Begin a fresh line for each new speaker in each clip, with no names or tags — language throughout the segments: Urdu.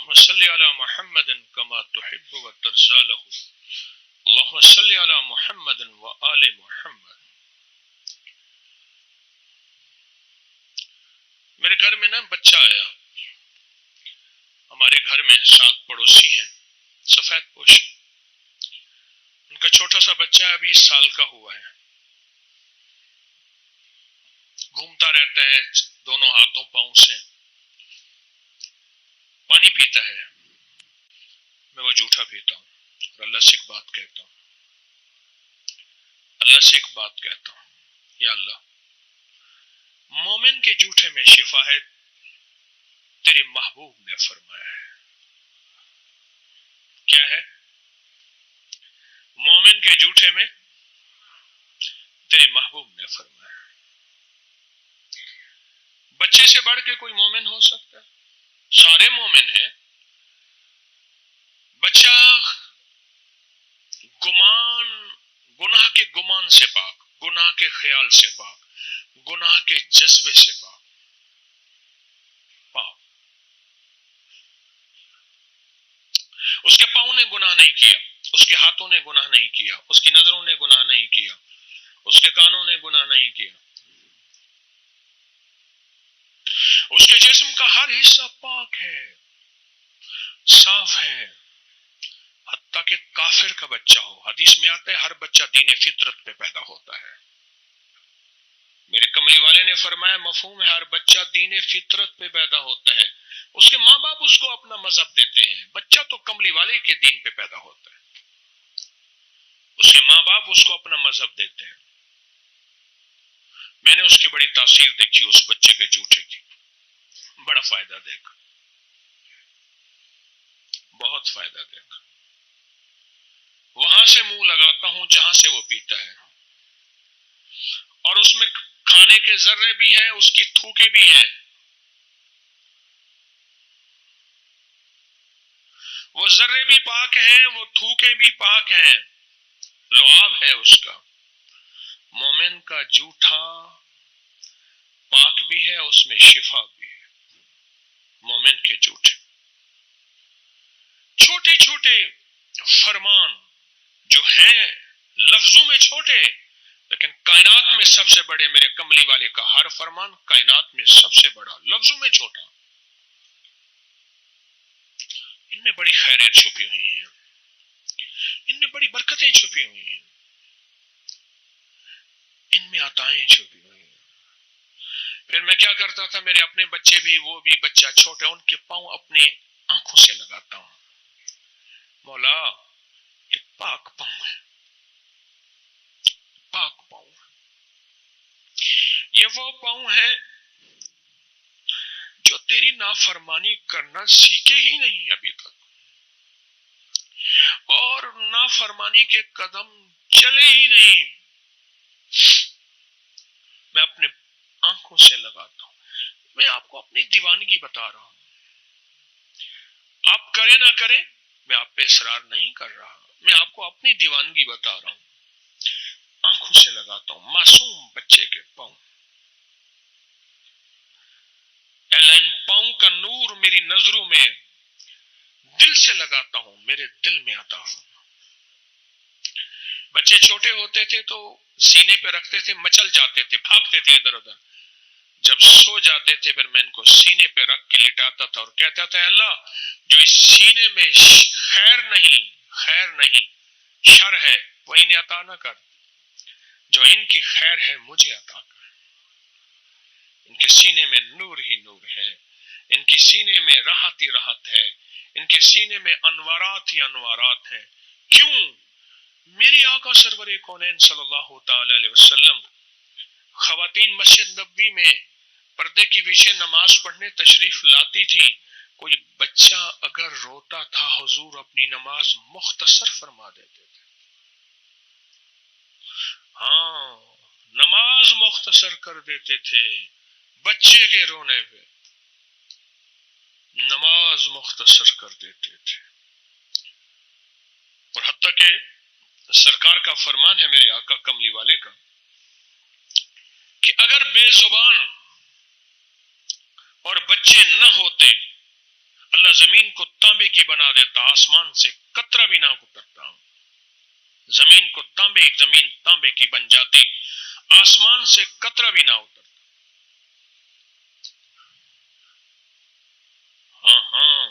اللهم صل على محمد كما تحب وترضى له اللهم صل على محمد وآل محمد. میرے گھر میں نا بچہ آیا. ہمارے گھر میں 7 پڑوسی ہیں سفید پوش. ان کا چھوٹا سا بچہ ابھی 1 سال کا ہوا ہے. گھومتا رہتا ہے دونوں ہاتھوں پاؤں سے. پانی پیتا ہے. میں وہ جھوٹا پیتا ہوں اور اللہ سے ایک بات کہتا ہوں. اللہ سے ایک بات کہتا ہوں. یا اللہ، مومن کے جھوٹے میں شفا ہے تیرے محبوب نے فرمایا ہے. کیا ہے؟ مومن کے جھوٹے میں تیرے محبوب نے فرمایا ہے. بچے سے بڑھ کے کوئی مومن ہو سکتا ہے؟ سارے مومن ہیں. بچہ گناہ کے گمان سے پاک، گناہ کے خیال سے پاک، گناہ کے جذبے سے پاک. اس کے پاؤں نے گناہ نہیں کیا، اس کے ہاتھوں نے گناہ نہیں کیا، اس کی نظروں نے گناہ نہیں کیا، اس کے کانوں نے گناہ نہیں کیا. اس کے جسم کا ہر حصہ پاک ہے، صاف ہے. حتیٰ کہ کافر کا بچہ ہو، حدیث میں آتا ہے ہر بچہ دین فطرت پہ پیدا ہوتا ہے. میرے کملی والے نے فرمایا مفہوم ہے ہر بچہ دین فطرت پہ پیدا ہوتا ہے. اس کے ماں باپ اس کو اپنا مذہب دیتے ہیں. بچہ تو کملی والے کے دین پہ پیدا ہوتا ہے. اس کے ماں باپ اس کو اپنا مذہب دیتے ہیں. میں نے اس کی بڑی تاثیر دیکھی اس بچے کے جھوٹے کی. بڑا فائدہ دیکھا، بہت فائدہ دیکھا. وہاں سے منہ لگاتا ہوں جہاں سے وہ پیتا ہے، اور اس میں کھانے کے ذرے بھی ہیں، اس کی تھوکے بھی ہیں. وہ ذرے بھی پاک ہیں، وہ تھوکے بھی پاک ہیں. لعاب ہے اس کا. مومن کا جھوٹا پاک بھی ہے، اس میں شفا بھی ہے. مومن کے جھوٹے چھوٹے چھوٹے فرمان جو ہیں لفظوں میں چھوٹے، لیکن کائنات میں سب سے بڑے. میرے کملی والے کا ہر فرمان کائنات میں سب سے بڑا، لفظوں میں چھوٹا. ان میں بڑی خیریں چھپی ہوئی ہیں، ان میں بڑی برکتیں چھپی ہوئی ہیں، ان میں عطائیں چھپی ہوئی ہیں. پھر میں کیا کرتا تھا، میرے اپنے بچے بھی، وہ بھی بچہ چھوٹے، ان کے پاؤں اپنے آنکھوں سے لگاتا ہوں. مولا یہ پاک پاؤں ہے، پاک پاؤں. یہ وہ پاؤں ہیں جو تیری نافرمانی کرنا سیکھے ہی نہیں ابھی تک، اور نافرمانی کے قدم چلے ہی نہیں. میں اپنے آنکھوں سے لگاتا ہوں. میں آپ کو اپنی دیوانگی بتا رہا ہوں. آپ کریں نہ کریں، میں آپ پہ اصرار نہیں کر رہا، میں آپ کو اپنی دیوانگی بتا رہا ہوں. آنکھوں سے لگاتا ہوں معصوم بچے کے پاؤں. ان پاؤں کا نور میری نظروں میں دل سے لگاتا ہوں، میرے دل میں آتا ہوں. بچے چھوٹے ہوتے تھے تو سینے پہ رکھتے تھے، مچل جاتے تھے، بھاگتے تھے ادھر ادھر. جب سو جاتے تھے پھر میں ان کو سینے پہ رکھ کے لٹاتا تھا اور کہتا تھا اللہ جو اس سینے میں خیر نہیں شر ہے وہ انہیں عطا نہ کر، جو ان کی خیر ہے مجھے عطا کر. ان کے سینے میں نور ہی نور ہے، ان کے سینے میں راحت ہی راحت ہے، ان کے سینے میں انوارات ہی انوارات ہیں. کیوں؟ میری آقا سرور کونین صلی اللہ تعالی علیہ وسلم خواتین مسجد نبوی میں پردے کے پیچھے نماز پڑھنے تشریف لاتی تھیں. کوئی بچہ اگر روتا تھا حضور اپنی نماز مختصر فرما دیتے تھے. ہاں، نماز مختصر کر دیتے تھے بچے کے رونے پہ، نماز مختصر کر دیتے تھے. اور حتیٰ کہ سرکار کا فرمان ہے میرے آقا کملی والے کا کہ اگر بے زبان اور بچے نہ ہوتے اللہ زمین زمین کو تانبے کی بنا دیتا، آسمان سے قطرہ بھی نہ اترتا، زمین کو زمین تانبے کی بن جاتی، آسمان سے قطرہ بھی نہ اترتا۔ ہاں ہاں،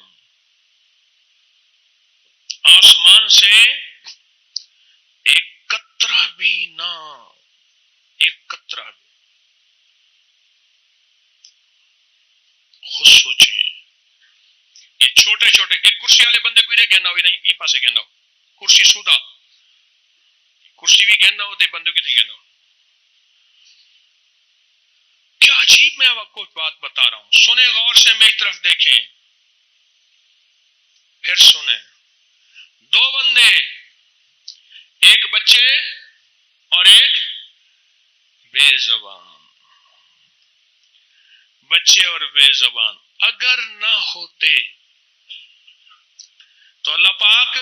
آسمان سے ایک قطرہ بھی نہ، ایک قطرہ بھی۔ خود سوچیں، یہ چھوٹے چھوٹے، ایک کرسی والے بندے کو گہنا ہوئی نہیں، یہ پاسے گہنا ہو کرسی سودا، کرسی بھی گہنا ہوتے بندے کی نہیں گہنا ہو۔ کیا عجیب، میں آپ کو بات بتا رہا ہوں، سنیں غور سے، میری طرف دیکھیں، پھر سنیں۔ دو بندے، ایک بچے اور ایک بے زبان، بچے اور بے زبان اگر نہ ہوتے تو اللہ پاک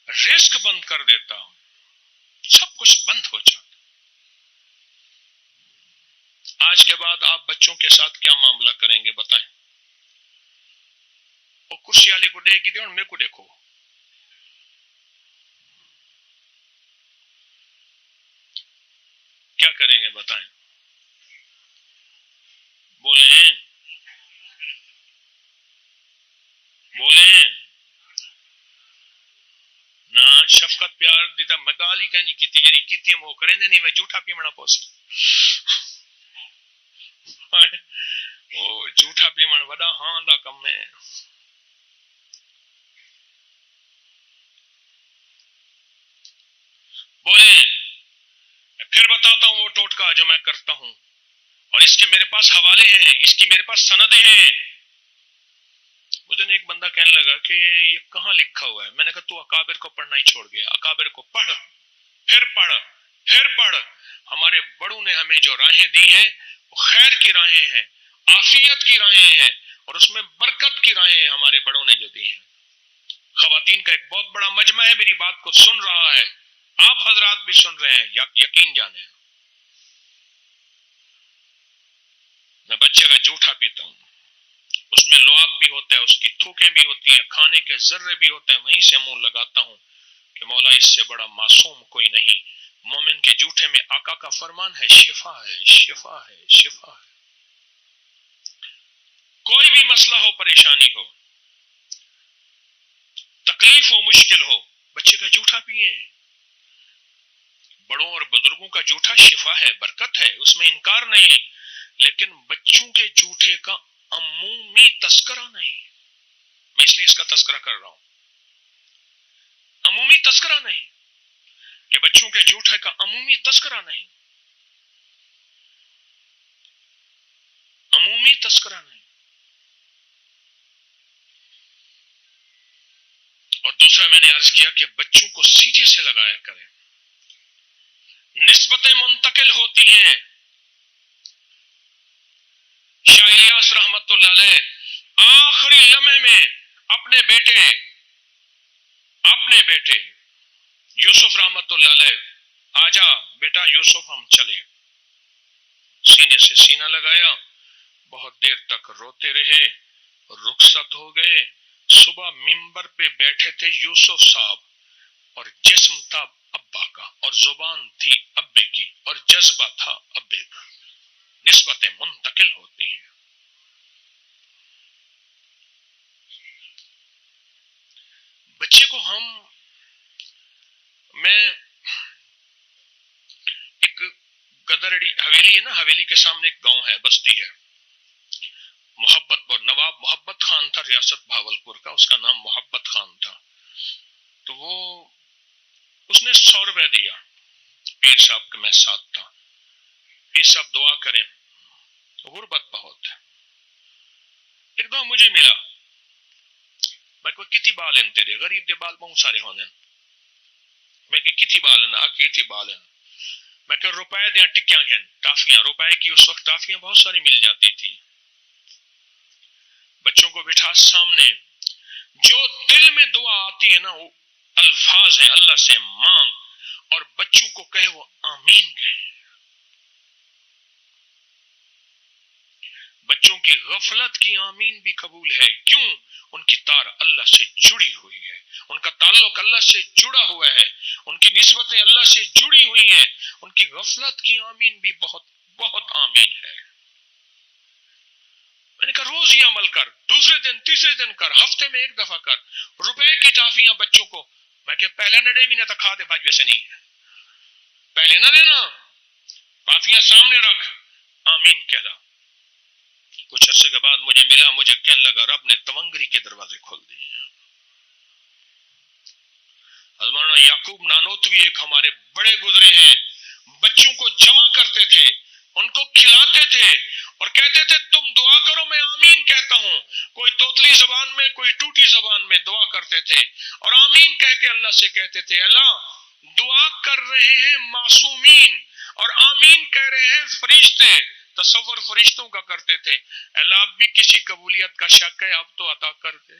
رزق بند کر دیتا، سب کچھ بند ہو جاتا۔ آج کے بعد آپ بچوں کے ساتھ کیا معاملہ کریں گے بتائیں؟ وہ کرسی والے کو دے گی اور میرے کو دیکھو، کیا کریں گے بتائیں؟ بولیں بولیں نہ، شفقت پیار دیتا، میں گالی کا نہیں کیتی، جی کیتی وہ کریں دے نہیں، میں جھوٹا پیمنا پوسی، وہ جھوٹا پیمن وڈا ہاں دا کم ہے۔ بولیں، پھر بتاتا ہوں وہ ٹوٹکا جو میں کرتا ہوں، اور اس کے میرے پاس حوالے ہیں، اس کی میرے پاس سندیں ہیں۔ مجھے ایک بندہ کہنے لگا کہ یہ کہاں لکھا ہوا ہے؟ میں نے کہا تو اکابر کو پڑھنا ہی چھوڑ گیا، اکابر کو پڑھ، پھر پڑھ، پھر پڑھ۔ ہمارے بڑوں نے ہمیں جو راہیں دی ہیں وہ خیر کی راہیں ہیں، عافیت کی راہیں ہیں، اور اس میں برکت کی راہیں ہیں ہمارے بڑوں نے جو دی ہیں۔ خواتین کا ایک بہت بڑا مجمع ہے میری بات کو سن رہا ہے، آپ حضرات بھی سن رہے ہیں، یقین جانیں۔ میں بچے کا جھوٹا پیتا ہوں، اس میں لعاب بھی ہوتا ہے، اس کی تھوکیں بھی ہوتی ہیں، کھانے کے ذرے بھی ہوتے ہیں، وہیں سے منہ لگاتا ہوں کہ مولا اس سے بڑا معصوم کوئی نہیں۔ مومن کے جھوٹے میں آقا کا فرمان ہے، شفا ہے، شفا ہے، شفا ہے۔ کوئی بھی مسئلہ ہو، پریشانی ہو، تکلیف ہو، مشکل ہو، بچے کا جھوٹا پیئیں۔ بڑوں اور بزرگوں کا جھوٹا شفا ہے، برکت ہے، اس میں انکار نہیں، لیکن بچوں کے جھوٹے کا عمومی تذکرہ نہیں۔ میں اس لیے اس کا تذکرہ کر رہا ہوں، عمومی تذکرہ نہیں، کہ بچوں کے جھوٹے کا عمومی تذکرہ نہیں، عمومی تذکرہ نہیں۔ اور دوسرا میں نے عرض کیا کہ بچوں کو سیدھے سے لگایا کریں، نسبتیں منتقل ہوتی ہیں۔ شاہ الیاس رحمت اللہ علیہ آخری لمحے میں اپنے بیٹے یوسف رحمت اللہ علیہ، آجا بیٹا یوسف ہم چلے، سینے سے سینہ لگایا، بہت دیر تک روتے رہے، رخصت ہو گئے۔ صبح منبر پہ بیٹھے تھے یوسف صاحب، اور جسم تھا ابا کا، اور زبان تھی ابے کی، اور جذبہ تھا ابے کا۔ نسبتیں منتقل ہوتی ہیں۔ بچے کو میں ایک گدرڑی حویلی ہے نا، حویلی کے سامنے ایک گاؤں ہے، بستی ہے، محبت پور، نواب محبت خان تھا ریاست بھاولپور کا، اس کا نام محبت خان تھا۔ تو اس نے 100 روپے دیا، پیر صاحب کے میں ساتھ تھا، پیر صاحب دعا کریں، غربت بہت ہے۔ ایک دم مجھے ملا، میں کوئی کتی بالن تیرے غریب دے بال بہت سارے ہونے، میں کہ کتی بالن آ کتی بالن، میں کہ روپے دیا ٹکیاں گھن ٹافیاں، روپے کی اس وقت ٹافیاں بہت ساری مل جاتی تھی۔ بچوں کو بٹھا سامنے، جو دل میں دعا آتی ہے نا وہ الفاظ ہیں، اللہ سے مانگ، اور بچوں کو کہے وہ آمین کہیں۔ بچوں کی غفلت کی آمین بھی قبول ہے، کیوں؟ ان کی تار اللہ سے جڑی ہوئی ہے، ان کا تعلق اللہ سے جڑا ہوا ہے، ان کی نسبتیں اللہ سے جڑی ہوئی ہیں، ان کی غفلت کی آمین بھی بہت بہت آمین ہے۔ میں نے کہا روز یہ عمل کر، دوسرے دن تیسرے دن کر، ہفتے میں ایک دفعہ کر۔ روپے کی ٹافیاں بچوں کو، میں کہ پہلے نہ دے بھی نہ تو کھا دے بھاج ویسے نہیں ہے، پہلے نہ دینا، ٹافیاں سامنے رکھ، آمین کہہ رہا۔ کچھ عرصے کے بعد مجھے ملا، مجھے کہنے لگا رب نے تونگری کے دروازے کھول دیے۔ مولانا یعقوب نانوتوی ایک ہمارے بڑے گزرے ہیں، بچوں کو جمع کرتے تھے، ان کو کھلاتے تھے اور کہتے تھے تم دعا کرو میں آمین کہتا ہوں۔ کوئی توتلی زبان میں، کوئی ٹوٹی زبان میں دعا کرتے تھے اور آمین کہہ کے اللہ سے کہتے تھے اللہ دعا کر رہے ہیں معصومین اور آمین کہہ رہے ہیں فرشتے۔ تصور فرشتوں کا کرتے تھے، اللہ اب بھی کسی قبولیت کا شک ہے اب تو عطا کر دے۔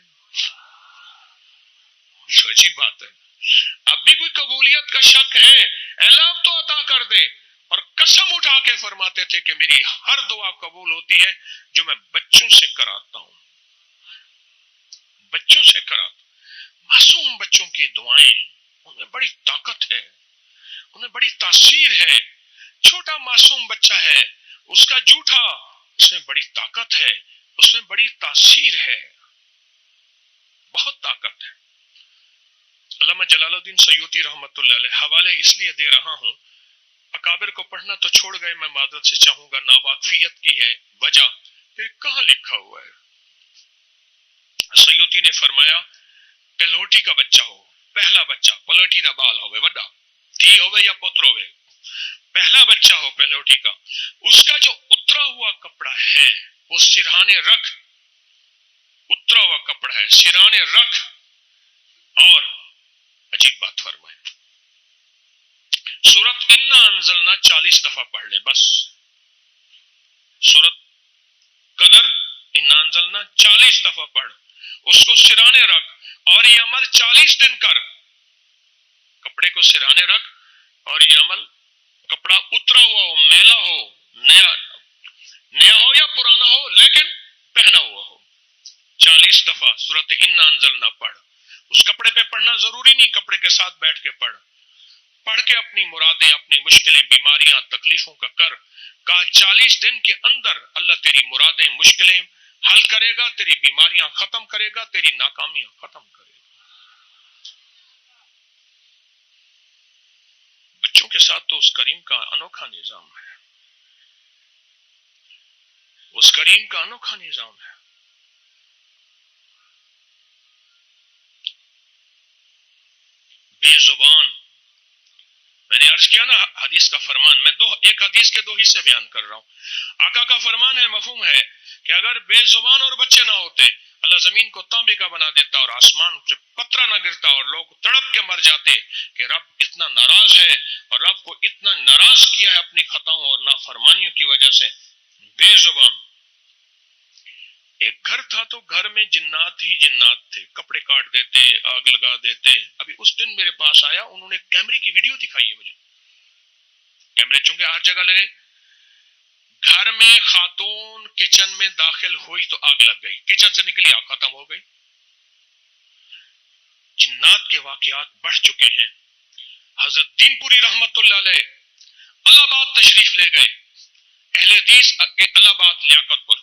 عجیب بات ہے، اب بھی کوئی قبولیت کا شک ہے، اللہ اب تو عطا کر دے۔ اور قسم اٹھا کے فرماتے تھے کہ میری ہر دعا قبول ہوتی ہے جو میں بچوں سے کراتا ہوں، بچوں سے کراتا ہوں۔ معصوم بچوں کی دعائیں ان میں بڑی طاقت ہے، ان میں بڑی تاثیر ہے۔ چھوٹا معصوم بچہ ہے، اس کا جھوٹا اس میں بڑی طاقت ہے، اس میں بڑی تاثیر ہے، بہت طاقت ہے۔ علامہ جلال الدین سیوطی رحمۃ اللہ علیہ، حوالے اس لیے دے رہا ہوں، اکابر کو پڑھنا تو چھوڑ گئے، میں معذرت سے چاہوں گا، ناواقفیت کی ہے وجہ، پھر کہاں لکھا ہوا ہے؟ سیوطی نے فرمایا پہلوٹی کا بچہ ہو، پہلا بچہ پلوٹی دا بال ہوئے، وڈا دھی ہوئے یا پتر ہوئے، پہلا بچہ ہو پہلوٹی کا، اس کا جو اترا ہوا کپڑا ہے وہ سرہانے رکھ، اترا ہوا کپڑا ہے سرہانے رکھ، اور عجیب بات فرمائے سورت انا انزلنا 40 دفعہ پڑھ لے، بس سورت قدر انا انزلنا 40 دفعہ پڑھ، اس کو سرانے رکھ، اور یہ عمل 40 دن کر، کپڑے کو سرانے رکھ اور یہ عمل، کپڑا اترا ہوا ہو، میلا ہو، نیا ہو یا پرانا ہو لیکن پہنا ہوا ہو، 40 دفعہ سورت انا انزلنا پڑھ۔ اس کپڑے پہ پڑھنا ضروری نہیں، کپڑے کے ساتھ بیٹھ کے پڑھ، پڑھ کے اپنی مرادیں، اپنی مشکلیں، بیماریاں، تکلیفوں کا کر۔ کہا 40 دن کے اندر اللہ تیری مرادیں، مشکلیں حل کرے گا، تیری بیماریاں ختم کرے گا، تیری ناکامیاں ختم کرے گا۔ بچوں کے ساتھ تو اس کریم کا انوکھا نظام ہے، اس کریم کا انوکھا نظام ہے۔ بے زبان، میں نے عرض کیا نا حدیث کا فرمان، میں ایک حدیث کے 2 حصے بیان کر رہا ہوں۔ آقا کا فرمان ہے، مفہوم ہے کہ اگر بے زبان اور بچے نہ ہوتے اللہ زمین کو تانبے کا بنا دیتا اور آسمان سے قطرہ نہ گرتا اور لوگ تڑپ کے مر جاتے کہ رب اتنا ناراض ہے اور رب کو اتنا ناراض کیا ہے اپنی خطاؤں اور نافرمانیوں کی وجہ سے۔ بے زبان، ایک گھر تھا تو گھر میں جنات ہی جنات تھے، کپڑے کاٹ دیتے، آگ لگا دیتے۔ ابھی اس دن میرے پاس آیا، انہوں نے کیمرے کی ویڈیو دکھائی ہے مجھے، کیمرے چونکہ ہر جگہ لگے، گھر میں خاتون کچن میں داخل ہوئی تو آگ لگ گئی، کچن سے نکلی آگ ختم ہو گئی۔ جنات کے واقعات بڑھ چکے ہیں۔ حضرت دین پوری رحمت اللہ علیہ الہ آباد تشریف لے گئے، اہل حدیث کے الہ آباد لیاقت پر،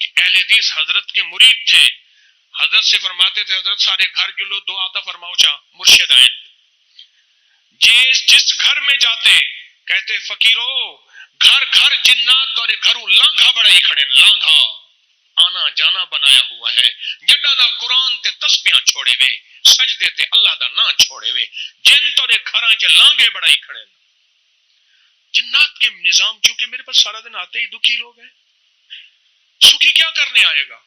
کہ اہل حدیث حضرت کے مرید تھے، حضرت سے فرماتے تھے حضرت سارے گھر کے لوگ دعا عطا فرماؤ چاہ مرشد آئیں، جس گھر میں جاتے کہتے فقیرو گھر گھر جنات اور گھروں لانگھا بڑائی کھڑے، لانگھا آنا جانا بنایا ہوا ہے، جڈا دا قرآن تے تسبیحاں چھوڑے وے، سجدے تے اللہ دا نام چھوڑے وے، جن تورے گھراں چ لانگے بڑائی کھڑے۔ جنات کے نظام، چونکہ میرے پاس سارا دن آتے ہی دکھی لوگ ہیں، سکھی کیا کرنے آئے گا،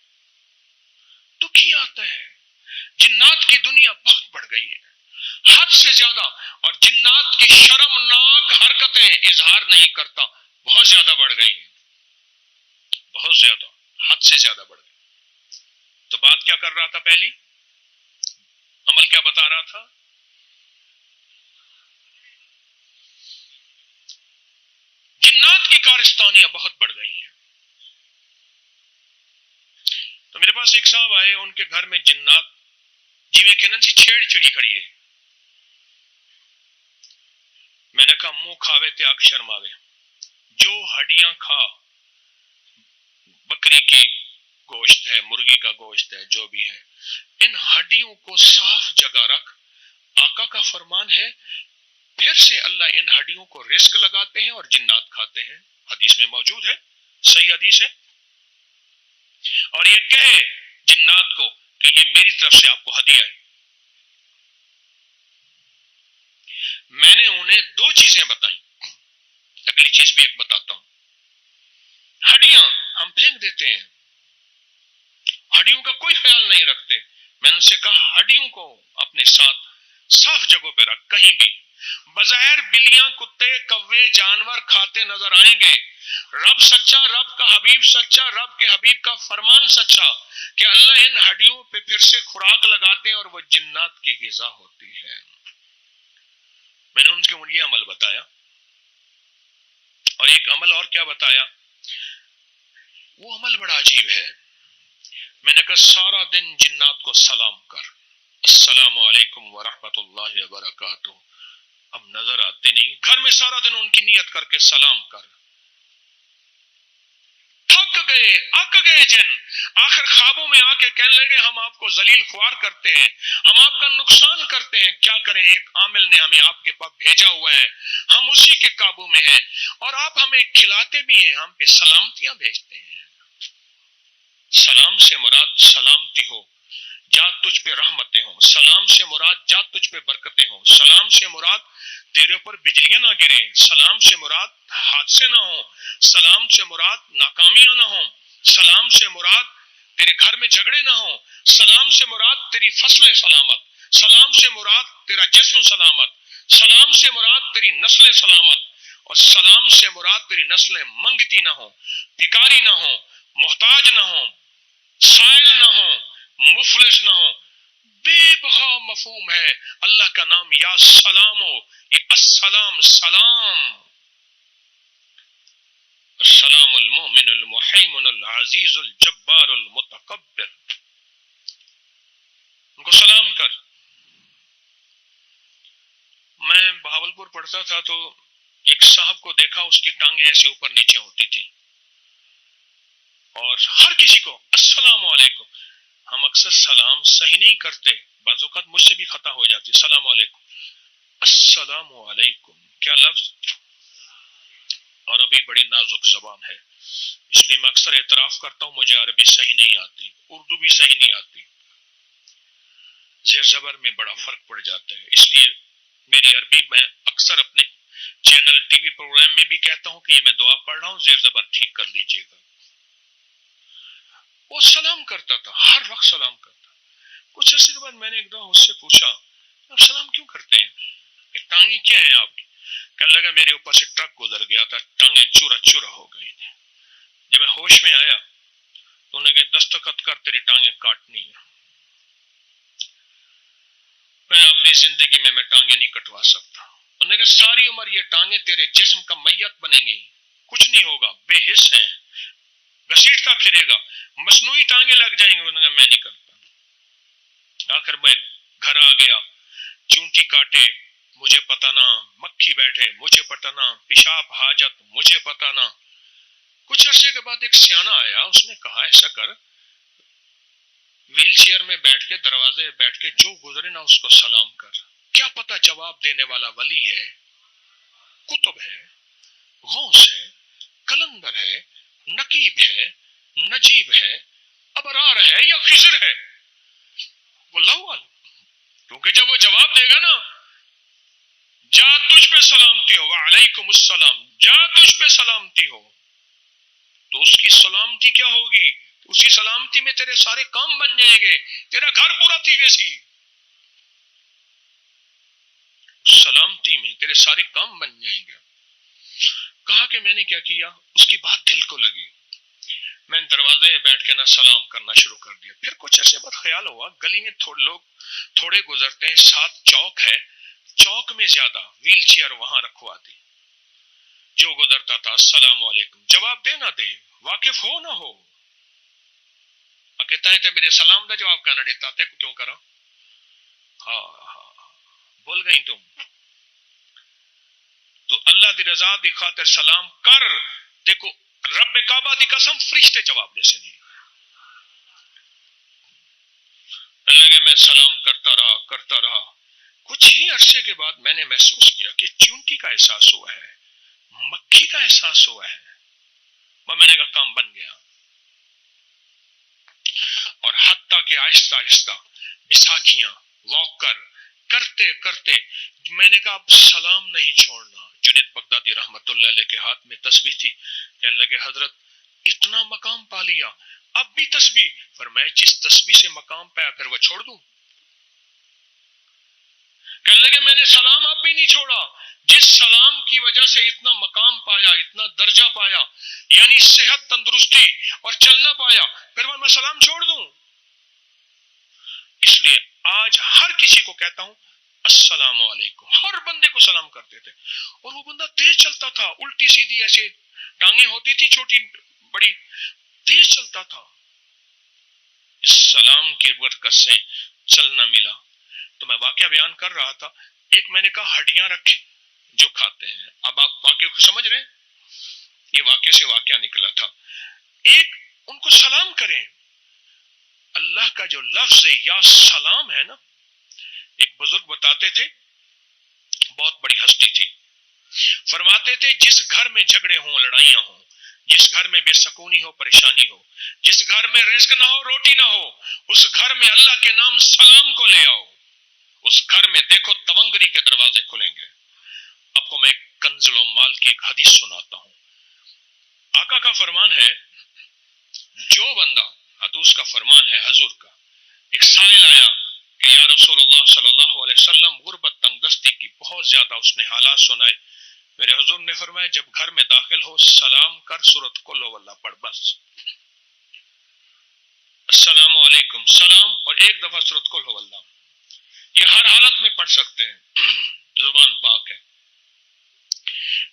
دکھی آتا ہے۔ جنات کی دنیا بہت بڑھ گئی ہے، حد سے زیادہ، اور جنات کی شرمناک حرکتیں اظہار نہیں کرتا، بہت زیادہ بڑھ گئی ہیں، بہت زیادہ، حد سے زیادہ بڑھ گئی۔ تو بات کیا کر رہا تھا، پہلی عمل کیا بتا رہا تھا؟ جنات کی کارستانیاں بہت بڑھ گئی ہیں۔ تو میرے پاس ایک صاحب آئے, ان کے گھر میں جنات جی میں کہنا سی چھیڑ چھڑی کھڑی ہے. میں نے کہا منہ کھاوے تے آنکھ شرماوے, جو ہڈیاں کھا, بکری کی گوشت ہے, مرغی کا گوشت ہے, جو بھی ہے, ان ہڈیوں کو صاف جگہ رکھ. آقا کا فرمان ہے, پھر سے اللہ ان ہڈیوں کو رزق لگاتے ہیں اور جنات کھاتے ہیں. حدیث میں موجود ہے, صحیح حدیث ہے. اور یہ کہے جنات کو کہ یہ میری طرف سے آپ کو ہدیہ ہے. میں نے انہیں دو چیزیں بتائیں, اگلی چیز بھی ایک بتاتا ہوں. ہڈیاں ہم پھینک دیتے ہیں, ہڈیوں کا کوئی خیال نہیں رکھتے. میں نے ان سے کہا ہڈیوں کو اپنے ساتھ صاف جگہوں پہ رکھ. کہیں بھی بظاہر بلیاں, کتے, کوے, جانور کھاتے نظر آئیں گے, رب سچا, رب کا حبیب سچا, رب کے حبیب کا فرمان سچا کہ اللہ ان ہڈیوں پہ پھر سے خوراک لگاتے ہیں اور وہ جنات کی غذا ہوتی ہے. میں نے ان کے یہ عمل بتایا, اور ایک عمل اور کیا بتایا, وہ عمل بڑا عجیب ہے. میں نے کہا سارا دن جنات کو سلام کر, السلام علیکم ورحمۃ اللہ وبرکاتہ. اب نظر آتے نہیں, گھر میں سارا دن ان کی نیت کر کے سلام کر. تھک گئے, اک گئے جن, آخر خوابوں میں آ کے کہنے لگے ہم آپ کو ذلیل خوار کرتے ہیں, ہم آپ کا نقصان کرتے ہیں. کیا کریں, ایک عامل نے ہمیں آپ کے پاس بھیجا ہوا ہے, ہم اسی کے قابو میں ہیں, اور آپ ہمیں کھلاتے بھی ہیں, ہم پہ سلامتیاں بھیجتے ہیں. سلام سے مراد سلامتی ہو, جا تجھ پہ رحمتیں ہوں. سلام سے مراد جا تجھ پہ برکتیں ہوں. سلام سے مراد تیرے اوپر بجلیاں نہ گریں. سلام سے مراد حادثے نہ ہوں. سلام سے مراد ناکامیاں نہ ہوں. سلام سے مراد تیرے گھر میں جھگڑے نہ ہوں. سلام سے مراد تیری فصلیں سلامت. سلام سے مراد تیرا جسم سلامت. سلام سے مراد تیری نسلیں سلامت. اور سلام سے مراد تیری نسلیں منگتی نہ ہوں, بھکاری نہ ہوں, محتاج نہ ہوں, سائل نہ ہوں, مفلس نہ ہوں. بے بہا مفہوم ہے اللہ کا نام یا سلام ہو. یہ السلام سلام, السلام المؤمن المحیمن العزیز الجبار المتکبر. ان کو سلام کر. میں بہاولپور پڑھتا تھا تو ایک صاحب کو دیکھا, اس کی ٹانگیں ایسے اوپر نیچے ہوتی تھی, اور ہر کسی کو السلام علیکم. ہم اکثر سلام صحیح نہیں کرتے, بعض اوقات مجھ سے بھی خطا ہو جاتی. السلام علیکم, السلام علیکم کیا لفظ, اور ابھی بڑی نازک زبان ہے, اس لیے میں اکثر اعتراف کرتا ہوں مجھے عربی صحیح نہیں آتی, اردو بھی صحیح نہیں آتی, زیر زبر میں بڑا فرق پڑ جاتا ہے. اس لیے میری عربی میں اکثر اپنے چینل ٹی وی پروگرام میں بھی کہتا ہوں کہ یہ میں دعا پڑھ رہا ہوں, زیر زبر ٹھیک کر لیجئے گا. وہ سلام کرتا تھا, ہر وقت سلام کرتا. کچھ عرصے کے بعد میں نے ایک دفعہ اس سے پوچھا آپ سلام کیوں کرتے ہیں, یہ ٹانگیں کیا ہیں آپ کی؟ کہنے لگا میرے اوپر سے ٹرک گزر گیا تھا, ٹانگیں چورا چورا ہو گئی تھی. جب میں ہوش میں آیا تو انہوں نے کہا دستخط کر, تیری ٹانگیں کاٹنی ہے. میں اپنی زندگی میں ٹانگیں نہیں کٹوا سکتا. انہوں نے کہا ساری عمر یہ ٹانگیں تیرے جسم کا میت بنیں گی, کچھ نہیں ہوگا, بے حس ہیں, گھسیٹتا پھرے گا, مصنوعی ٹانگیں لگ جائیں گے. انہوں نے کہا میں نہیں کرتا. آخر میں گھر آ گیا, چونٹی کاٹے مجھے پتہ نہ, مکھی بیٹھے مجھے پتہ نہ, پیشاب حاجت مجھے پتہ نہ. کچھ عرصے کے بعد ایک سیانہ آیا, اس نے کہا ایسا کر, ویل چیئر میں بیٹھ کے دروازے بیٹھ کے جو گزرے نا اس کو سلام کر. کیا پتہ جواب دینے والا ولی ہے, قطب ہے, غوث ہے, کلندر ہے, نقیب ہے, نجیب ہے, ابرار ہے یا خضر ہے, واللہ عالم. کیونکہ جب وہ جواب دے گا نا, جا تجھ پہ سلامتی ہو, وعلیکم السلام, جا تجھ پہ سلامتی ہو, تو اس کی سلامتی کیا ہوگی, اسی سلامتی میں تیرے سارے کام بن جائیں گے, تیرا گھر پورا تھی ویسی سلامتی میں تیرے سارے کام بن جائیں گے. کہا کہ میں نے کیا کیا, اس کی بات دل کو لگی. میں دروازے میں بیٹھ کے نہ سلام کرنا شروع کر دیا. پھر کچھ عرصے بعد خیال ہوا گلی میں لوگ تھوڑے گزرتے ہیں, ساتھ چوک ہے, چوک میں زیادہ, ویل چیئر وہاں رکھوا دی. جو گزرتا تھا السلام علیکم, جواب دے نہ دے, واقف ہو نہ ہو, کہتا ہے میرے سلام دا جواب کہنا دیتا تے کیوں کرا؟ ہاں بول گئی تم تو اللہ دی رضا دی خاطر سلام کر تے کو رب کعبہ دی قسم فرشتے جواب دے سے نہیں لگے. میں سلام کرتا رہا کچھ ہی عرصے کے بعد میں نے محسوس کیا کہ چونٹی کا احساس ہوا ہے, مکھی کا احساس ہوا ہے. میں نے کہا کام بن گیا. اور حتیٰ کہ آہستہ آہستہ بیساکھیاں واک کرتے کرتے میں نے کہا اب سلام نہیں چھوڑنا. جنید بغدادی رحمت اللہ علیہ کے ہاتھ میں تسبیح تھی, کہنے لگے حضرت اتنا مقام پا لیا اب بھی تسبیح. فرمایا جس تسبیح سے مقام پایا پھر وہ چھوڑ دوں؟ کہنے لگے میں نے سلام اب بھی نہیں چھوڑا, جس سلام کی وجہ سے اتنا مقام پایا, اتنا درجہ پایا, یعنی صحت تندرستی اور چلنا پایا, پھر میں سلام چھوڑ دوں؟ اس لیے آج ہر کسی کو کہتا ہوں السلام علیکم. ہر بندے کو سلام کرتے تھے اور وہ بندہ تیز چلتا تھا, الٹی سیدھی ایسے ٹانگیں ہوتی تھی چھوٹی بڑی, تیز چلتا تھا. اس سلام کی برکت سے چلنا ملا. تو میں واقعہ بیان کر رہا تھا, ایک میں نے کہا ہڈیاں رکھے جو کھاتے ہیں. اب آپ واقعے کو سمجھ رہے ہیں, یہ واقعے سے واقعہ نکلا تھا. ایک ان کو سلام کریں. اللہ کا جو لفظ یا سلام ہے نا, ایک بزرگ بتاتے تھے, بہت بڑی ہستی تھی, فرماتے تھے جس گھر میں جھگڑے ہوں, لڑائیاں ہوں, جس گھر میں بے سکونی ہو, پریشانی ہو, جس گھر میں رزق نہ ہو, روٹی نہ ہو, اس گھر میں اللہ کے نام سلام کو لے آؤ. اس گھر میں دیکھو تونگری کے دروازے کھلیں گے. آپ کو میں ایک کنز العمال کی ایک حدیث سناتا ہوں. آقا کا فرمان ہے, جو بندہ, حدیث کا فرمان ہے حضور کا, ایک سائل آیا کہ یا رسول اللہ صلی اللہ علیہ وسلم غربت تنگ دستی کی بہت زیادہ اس نے حالات سنائے. میرے حضور نے فرمایا جب گھر میں داخل ہو سلام کر, سورۃ قل هو اللہ پڑھ, بس السلام علیکم سلام اور ایک دفعہ سورۃ قل هو اللہ. یہ ہر حالت میں پڑھ سکتے ہیں, زبان پاک ہے.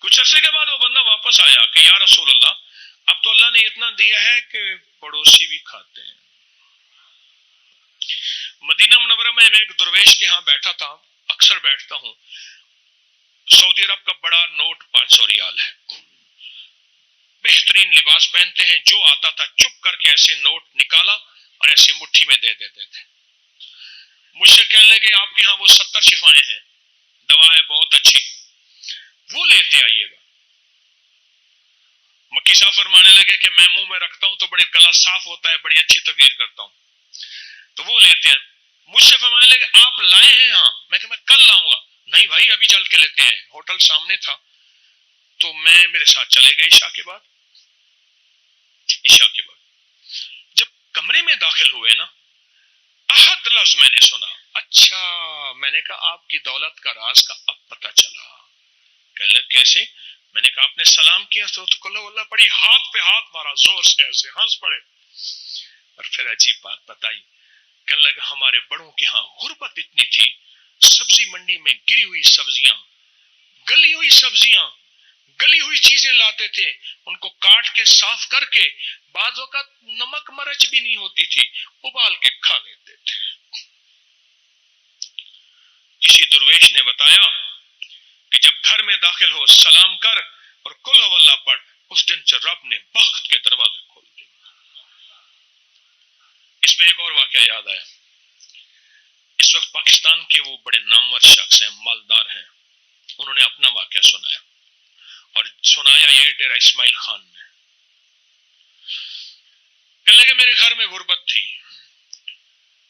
کچھ عرصے کے بعد وہ بندہ واپس آیا کہ یا رسول اللہ اب تو اللہ نے اتنا دیا ہے کہ پڑوسی بھی کھاتے ہیں. مدینہ منورہ میں ایک درویش کے ہاں بیٹھا تھا, اکثر بیٹھتا ہوں. سعودی عرب کا بڑا نوٹ 500 ریال ہے, بہترین لباس پہنتے ہیں, جو آتا تھا چپ کر کے ایسے نوٹ نکالا اور ایسے مٹھی میں دے دیتے تھے. مجھ سے کہنے لگے آپ کے ہاں وہ 70 شفائیں ہیں, دوا ہے بہت اچھی, وہ لیتے آئیے گا. مکی صاحب فرمانے لگے کہ میں منہ میں رکھتا ہوں تو بڑے گلا صاف ہوتا ہے, بڑی اچھی تقریر کرتا ہوں, تو وہ لیتے ہیں. مجھ سے فرمانے لگے آپ لائے ہیں؟ ہاں. میں کہ میں کل لاؤں گا. نہیں بھائی ابھی چل کے لیتے ہیں, ہوٹل سامنے تھا. تو میں میرے ساتھ چلے گئے عشاء کے بعد. جب کمرے میں داخل ہوئے نا, احد لفظ میں نے سنا. اچھا, میں نے کہا آپ کی دولت کا راز کا اب پتہ چلا. کہ کیسے؟ میں نے کہا آپ نے سلام کیا تو اللہ پڑی, ہاتھ پہ ہاتھ مارا زور سے, ایسے ہنس پڑے. اور پھر عجیب بات بتائی, کہنے لگا ہمارے بڑوں کے ہاں غربت اتنی تھی, سبزی منڈی میں گری ہوئی سبزیاں, گلی ہوئی سبزیاں, گلی ہوئی چیزیں لاتے تھے, ان کو کاٹ کے صاف کر کے, بعض اوقات نمک مرچ بھی نہیں ہوتی تھی, ابال کے کھا لیتے تھے. کسی درویش نے بتایا کہ جب گھر میں داخل ہو سلام کر اور قل هو اللہ پڑھ, اس دن سے رب نے بخت کے دروازے کھول دیے. اس میں ایک اور واقعہ یاد آیا. اس وقت پاکستان کے وہ بڑے نامور شخص ہیں, مالدار ہیں, انہوں نے اپنا واقعہ سنایا, اور سنایا یہ ڈیرہ اسماعیل خان نے. کہنے لگے میرے گھر میں غربت تھی,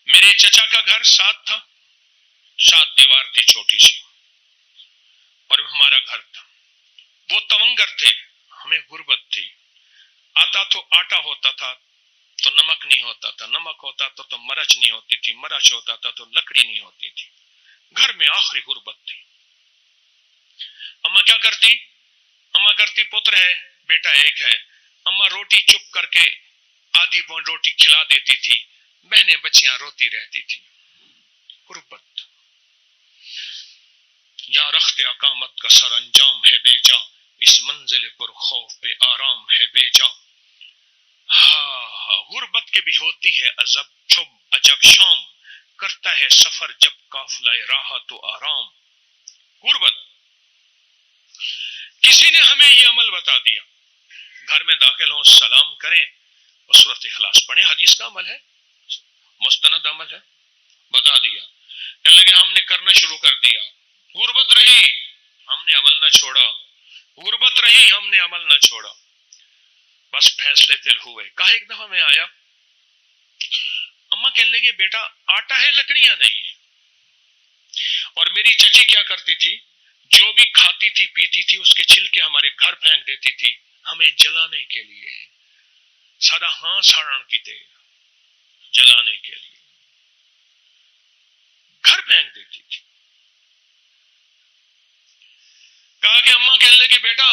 میرے چچا کا گھر ساتھ تھا, 7 دیوار تھی چھوٹی سی, اور ہمارا گھر تھا. وہ تونگر تھے, ہمیں غربت تھی. آتا تو آٹا ہوتا تھا تو نمک نہیں ہوتا تھا, نمک ہوتا تھا تو مرچ نہیں ہوتی تھی, مرچ ہوتا تھا تو لکڑی نہیں ہوتی تھی. گھر میں آخری غربت تھی. اماں کیا کرتی؟ اماں کرتی پتر ہے, بیٹا ایک ہے, اماں روٹی چپ کر کے آدھی پون روٹی کھلا دیتی تھی, بہنیں بچیاں روتی رہتی تھی. غربت. یا رخت اقامت کا سر انجام ہے بے جا, اس منزل پر خوف پہ آرام ہے بے جا. ہاں غربت کے بھی ہوتی ہے عجب شام، کرتا ہے سفر جب قافلہ راحت و آرام. غربت. کسی نے ہمیں یہ عمل بتا دیا، گھر میں داخل ہوں سلام کریں اور سورۃ اخلاص پڑھیں. حدیث کا عمل ہے، مستند عمل ہے، بتا دیا. کہنے لگے ہم نے کرنا شروع کر دیا. غربت رہی، ہم نے عمل نہ چھوڑا. غربت رہی، ہم نے عمل نہ چھوڑا. بس فیصلے دل ہوئے. کہا ایک دفعہ میں آیا، اماں کہنے لگی بیٹا آٹا ہے لکڑیاں نہیں ہیں. اور میری چچی کیا کرتی تھی، جو بھی کھاتی تھی پیتی تھی اس کے چھلکے ہمارے گھر پھینک دیتی تھی ہمیں جلانے کے لیے. سادہ ہاں ساڑن کی تھے جلانے کے لیے گھر پھینک دیتی تھی. کہا کہ اماں کہنے لگی بیٹا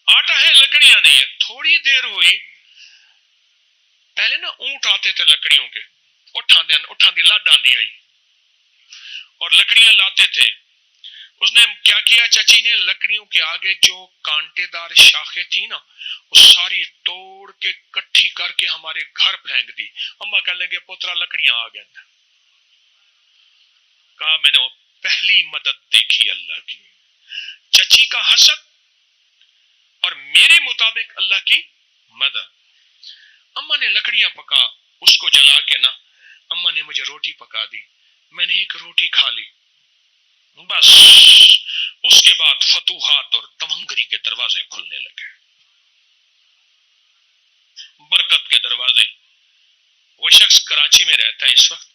آٹا ہے لکڑیاں نہیں ہے. تھوڑی دیر ہوئی، پہلے نا اونٹ آتے تھے لکڑیوں کے، اٹھان دی لاڈ آندی آئی اور لکڑیاں لاتے تھے. اس نے کیا کیا، چچی نے لکڑیوں کے آگے جو کانٹے دار شاخیں تھی نا وہ ساری توڑ کے کٹھی کر کے ہمارے گھر پھینک دی. اماں کہنے لگے پوترا لکڑیاں آ گئے. کہا میں نے وہ پہلی مدد دیکھی اللہ کی، چچی کا حسد اور میرے مطابق اللہ کی مدد. اماں نے لکڑیاں پکا، اس کو جلا کے نا اماں نے مجھے روٹی پکا دی. میں نے ایک روٹی کھا لی. بس اس کے بعد فتوحات اور تمنگری کے دروازے کھلنے لگے، برکت کے دروازے. وہ شخص کراچی میں رہتا ہے اس وقت،